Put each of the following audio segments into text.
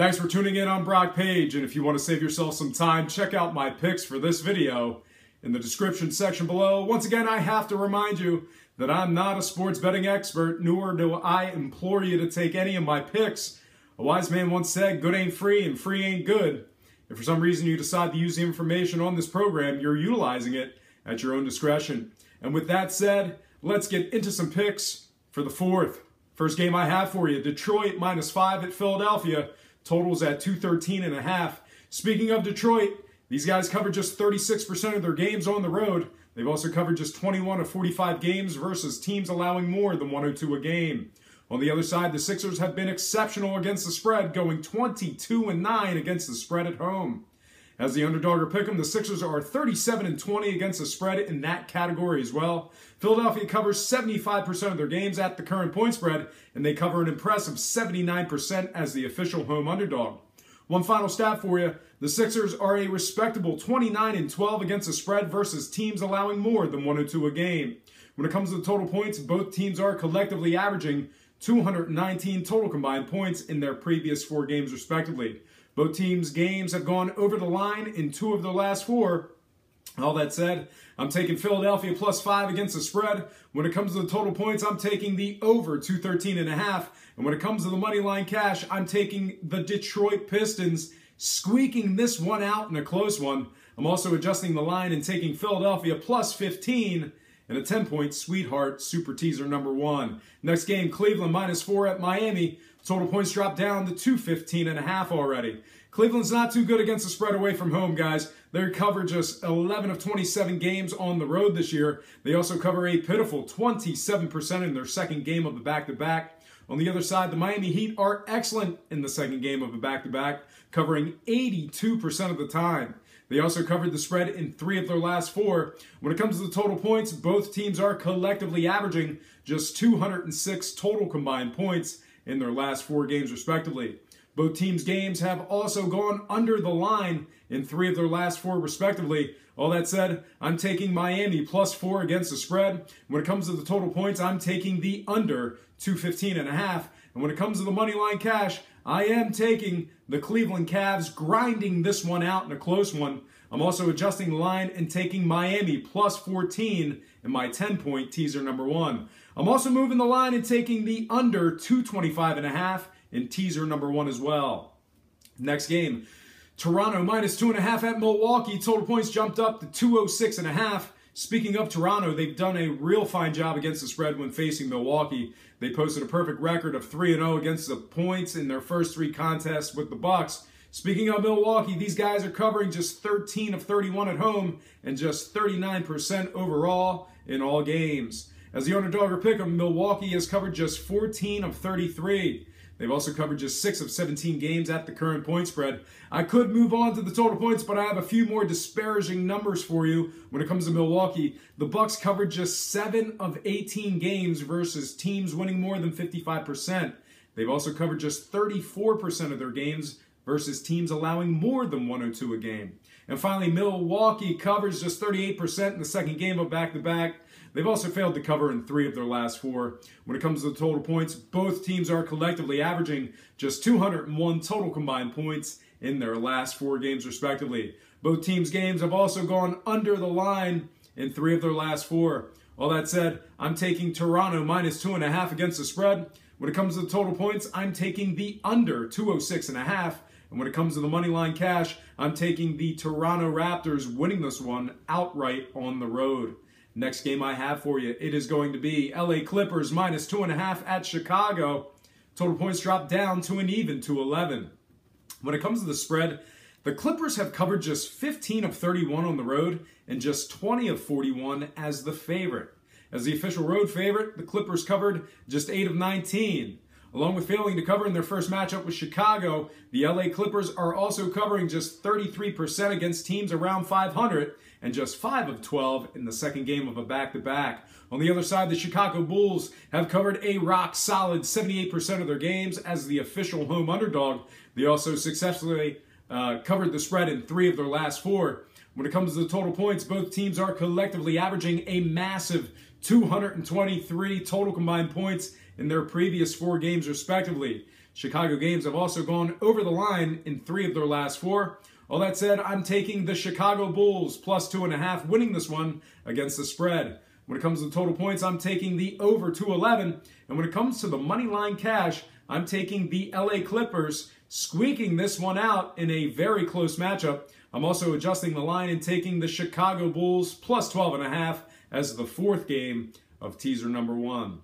Thanks for tuning in on Brock Page, and if you want to save yourself some time, check out my picks for this video in the description section below. Once again, I have to remind you that I'm not a sports betting expert, nor do I implore you to take any of my picks. A wise man once said, good ain't free and free ain't good. If for some reason you decide to use the information on this program, you're utilizing it at your own discretion. And with that said, let's get into some picks for the fourth. First game I have for you, Detroit -5 at Philadelphia. Totals at 213.5. Speaking of Detroit, these guys covered just 36% of their games on the road. They've also covered just 21 of 45 games versus teams allowing more than 102 a game. On the other side, the Sixers have been exceptional against the spread, going 22-9 against the spread at home. As the underdog or pick'em, the Sixers are 37-20 against the spread in that category as well. Philadelphia covers 75% of their games at the current point spread, and they cover an impressive 79% as the official home underdog. One final stat for you, the Sixers are a respectable 29-12 against the spread versus teams allowing more than 102 a game. When it comes to the total points, both teams are collectively averaging 219 total combined points in their previous 4 games respectively. Both teams' games have gone over the line in 2 of their last 4. All that said, I'm taking Philadelphia +5 against the spread. When it comes to the total points, I'm taking the over 213.5. And when it comes to the money line cash, I'm taking the Detroit Pistons, squeaking this one out in a close one. I'm also adjusting the line and taking Philadelphia +15 and a 10-point sweetheart super teaser number 1. Next game, Cleveland -4 at Miami. Total points dropped down to 215.5 already. Cleveland's not too good against the spread away from home, guys. They cover just 11 of 27 games on the road this year. They also cover a pitiful 27% in their second game of the back-to-back. On the other side, the Miami Heat are excellent in the second game of the back-to-back, covering 82% of the time. They also covered the spread in 3 of their last 4. When it comes to the total points, both teams are collectively averaging just 206 total combined points in their last 4 games respectively. Both teams' games have also gone under the line in 3 of their last 4 respectively. All that said, I'm taking Miami +4 against the spread. When it comes to the total points, I'm taking the under 215.5. And when it comes to the money line cash, I am taking the Cleveland Cavs, grinding this one out in a close one. I'm also adjusting the line and taking Miami +14 in my 10-point teaser number 1. I'm also moving the line and taking the under 225.5 in teaser number 1 as well. Next game, Toronto -2.5 at Milwaukee. Total points jumped up to 206.5. Speaking of Toronto, they've done a real fine job against the spread when facing Milwaukee. They posted a perfect record of 3-0 against the points in their first 3 contests with the Bucks. Speaking of Milwaukee, these guys are covering just 13 of 31 at home and just 39% overall in all games. As the underdog or pick'em, Milwaukee has covered just 14 of 33. They've also covered just 6 of 17 games at the current point spread. I could move on to the total points, but I have a few more disparaging numbers for you when it comes to Milwaukee. The Bucks covered just 7 of 18 games versus teams winning more than 55%. They've also covered just 34% of their games versus teams allowing more than 102 a game. And finally, Milwaukee covers just 38% in the second game of back-to-back. They've also failed to cover in 3 of their last 4. When it comes to the total points, both teams are collectively averaging just 201 total combined points in their last 4 games respectively. Both teams' games have also gone under the line in 3 of their last 4. All that said, I'm taking Toronto -2.5 against the spread. When it comes to the total points, I'm taking the under 206.5. And when it comes to the money line cash, I'm taking the Toronto Raptors, winning this one outright on the road. Next game I have for you, it is going to be LA Clippers -2.5 at Chicago. Total points dropped down to an even 211. When it comes to the spread, the Clippers have covered just 15 of 31 on the road and just 20 of 41 as the favorite. As the official road favorite, the Clippers covered just 8 of 19. Along with failing to cover in their first matchup with Chicago, the LA Clippers are also covering just 33% against teams around 500 and just 5 of 12 in the second game of a back-to-back. On the other side, the Chicago Bulls have covered a rock-solid 78% of their games as the official home underdog. They also successfully covered the spread in 3 of their last 4. When it comes to the total points, both teams are collectively averaging a massive 223 total combined points in their previous 4 games respectively. Chicago games have also gone over the line in 3 of their last 4. All that said, I'm taking the Chicago Bulls plus 2.5, winning this one against the spread. When it comes to the total points, I'm taking the over 211. And when it comes to the money line cash, I'm taking the LA Clippers, squeaking this one out in a very close matchup. I'm also adjusting the line and taking the Chicago Bulls plus 12.5 as the 4th game of teaser number 1.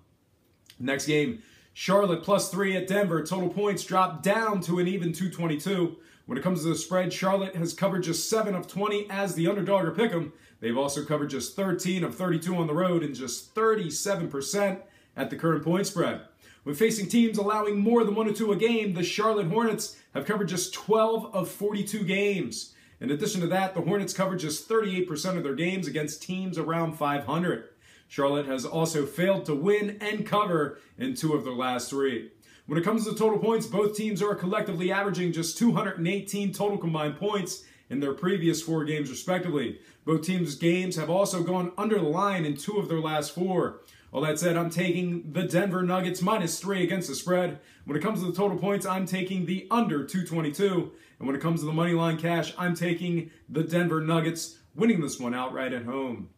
Next game, Charlotte plus 3 at Denver. Total points drop down to an even 222. When it comes to the spread, Charlotte has covered just 7 of 20 as the underdog or pick'em. They've also covered just 13 of 32 on the road and just 37% at the current point spread. When facing teams allowing more than 1 or 2 a game, the Charlotte Hornets have covered just 12 of 42 games. In addition to that, the Hornets covered just 38% of their games against teams around 500. Charlotte has also failed to win and cover in 2 of their last 3. When it comes to total points, both teams are collectively averaging just 218 total combined points in their previous 4 games respectively. Both teams' games have also gone under the line in 2 of their last 4. All that said, I'm taking the Denver Nuggets minus 3 against the spread. When it comes to the total points, I'm taking the under 222. And when it comes to the money line cash, I'm taking the Denver Nuggets, winning this one outright at home.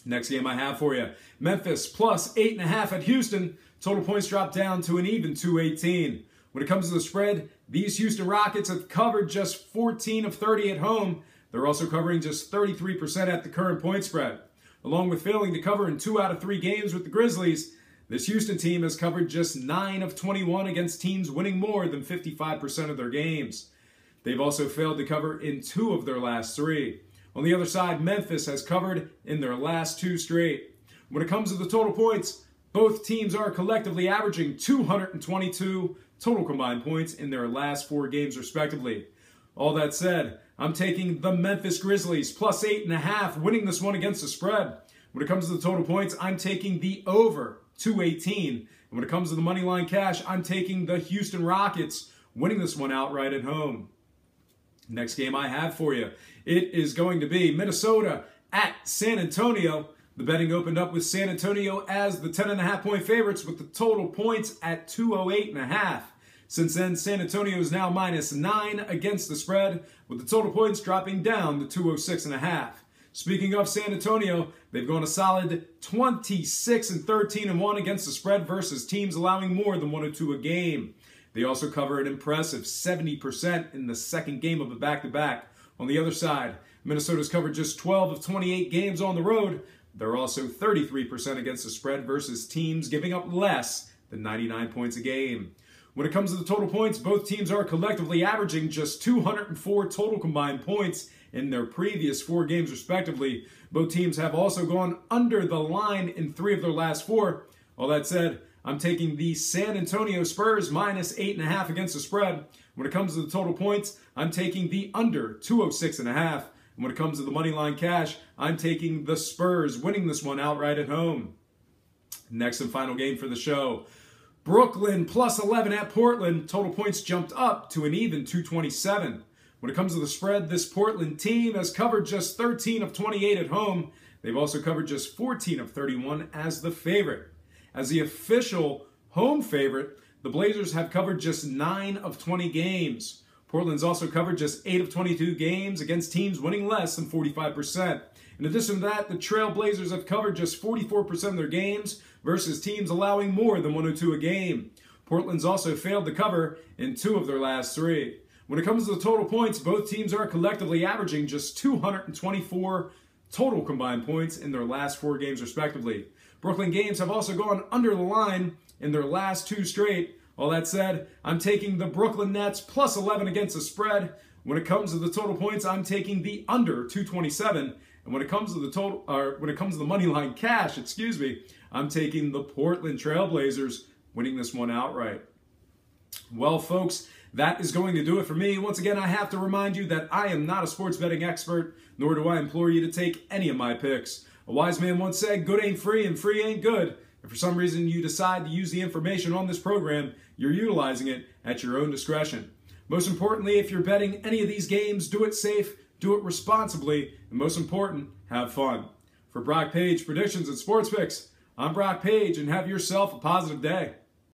Next game I have for you, Memphis plus 8.5 at Houston. Total points drop down to an even 218. When it comes to the spread, these Houston Rockets have covered just 14 of 30 at home. They're also covering just 33% at the current point spread. Along with failing to cover in 2 out of 3 games with the Grizzlies, this Houston team has covered just 9 of 21 against teams winning more than 55% of their games. They've also failed to cover in 2 of their last 3. On the other side, Memphis has covered in their last 2 straight. When it comes to the total points, both teams are collectively averaging 222 total combined points in their last 4 games respectively. All that said, I'm taking the Memphis Grizzlies plus 8.5, winning this one against the spread. When it comes to the total points, I'm taking the over 218. And when it comes to the money line cash, I'm taking the Houston Rockets, winning this one outright at home. Next game I have for you, it is going to be Minnesota at San Antonio. The betting opened up with San Antonio as the 10.5 point favorites with the total points at 208.5. Since then, San Antonio is now minus 9 against the spread, with the total points dropping down to 206.5. Speaking of San Antonio, they've gone a solid 26-13-1 against the spread versus teams allowing more than 1 or 2 a game. They also cover an impressive 70% in the second game of a back-to-back. On the other side, Minnesota's covered just 12 of 28 games on the road. They're also 33% against the spread versus teams giving up less than 99 points a game. When it comes to the total points, both teams are collectively averaging just 204 total combined points in their previous 4 games respectively. Both teams have also gone under the line in 3 of their last 4. All that said, I'm taking the San Antonio Spurs minus 8.5 against the spread. When it comes to the total points, I'm taking the under 206.5. And when it comes to the money line cash, I'm taking the Spurs, winning this one outright at home. Next and final game for the show, Brooklyn plus 11 at Portland. Total points jumped up to an even 227. When it comes to the spread, this Portland team has covered just 13 of 28 at home. They've also covered just 14 of 31 as the favorite. As the official home favorite, the Blazers have covered just 9 of 20 games. Portland's also covered just 8 of 22 games against teams winning less than 45%. In addition to that, the Trail Blazers have covered just 44% of their games versus teams allowing more than 1 or 2 a game. Portland's also failed to cover in 2 of their last 3. When it comes to the total points, both teams are collectively averaging just 224 total combined points in their last 4 games respectively. Brooklyn games have also gone under the line in their last 2 straight. All that said, I'm taking the Brooklyn Nets plus 11 against the spread. When it comes to the total points, I'm taking the under 227. And when it comes to the money line cash, I'm taking the Portland Trail Blazers, winning this one outright. Well, folks, that is going to do it for me. Once again, I have to remind you that I am not a sports betting expert, nor do I implore you to take any of my picks. A wise man once said, good ain't free and free ain't good. If for some reason you decide to use the information on this program, you're utilizing it at your own discretion. Most importantly, if you're betting any of these games, do it safe, do it responsibly, and most important, have fun. For Brock Page Predictions and Sports Picks, I'm Brock Page, and have yourself a positive day.